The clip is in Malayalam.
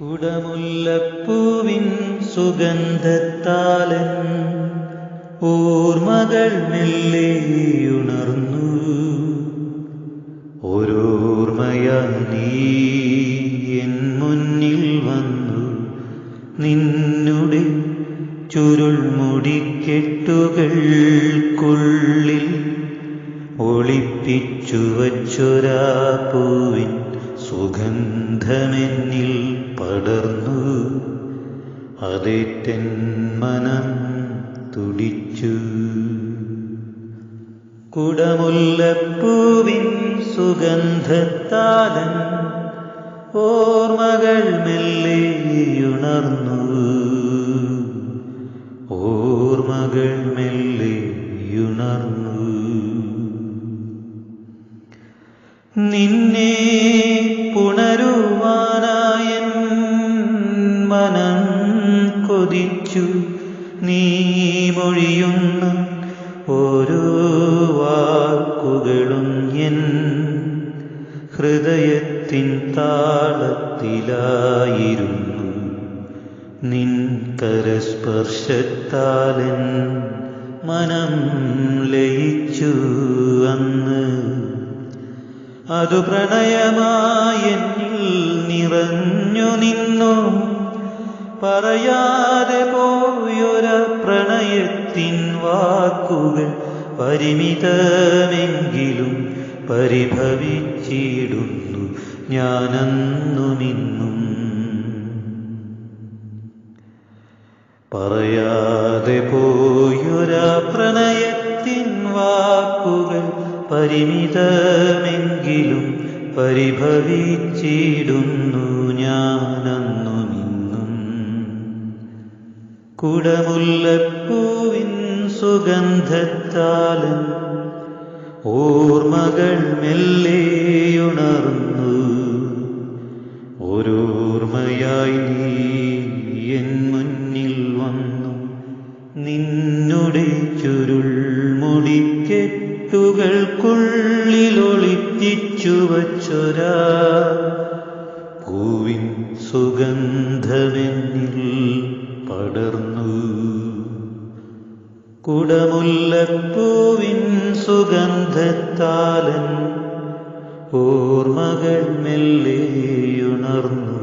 കുടമുല്ലപ്പൂവിൻ സുഗന്ധത്താലൻ ഓർമ്മകൾ മെല്ലെയുണർന്നു. ഓരോർമ്മയായി നീ എൻ മുന്നിൽ വന്നു. നിന്നുടെ ചുരുൾമുടിക്കെട്ടുകൾക്കുള്ളിൽ ഒളിപ്പിച്ചു വച്ചൊരാ പൂവിൻ സുഗന്ധമെന്നിൽ പടർന്നു. അതേറ്റൻ മനം തുടിച്ചു. കുടമുല്ലപ്പൂവിൻ സുഗന്ധത്താലൻ ഓർമ്മകൾ മെല്ലെയുണർന്നു. ഓർമ്മകൾ മെല്ലെയുണർന്നു. നിന്നെ പുണരുവാനായൻ മനം കൊതിച്ചു. നീ മൊഴിയുന്ന ഓരോ വാക്കുകളും എൻ ഹൃദയത്തിൻ താളത്തിലായിരുന്നു. നിൻ കരസ്പർശത്താലൻ മനം ലയിച്ചു അന്ന്. അതു പ്രണയമായെന്നിൽ നിറഞ്ഞു നിന്നു. പറയാതെ പോയൊര പ്രണയത്തിൻ വാക്കുകൾ പരിമിതമെങ്കിലും പരിഭവിച്ചിടുന്നു ഞാനന്നുമിന്നും. പറയാതെ പോയൊര പ്രണയത്തിൻ വാക്കുകൾ പരിമിതമെങ്കിലും പരിഭവിച്ചിടുന്നു ഞാനന്നുമിന്നും. കുടമുല്ലപ്പൂവിൻ സുഗന്ധത്താലൻ ഓർമ്മകൾ മെല്ലെയുണർന്നു. ഓരോർമ്മയായി നീ എൻ മുന്നിൽ വന്നു. നിന്നുടെ ചുരുൾമുടിക്കെട്ടുകൾക്കുള്ളിലൊളിപ്പിച്ചു വച്ചൊരാ പൂവിൻ സുഗന്ധമെന്നിൽ പടർന്നു. കുടമുല്ലപ്പൂവിൻ സുഗന്ധത്താലൻ ഓർമ്മകൾ മെല്ലെയുണർന്നു.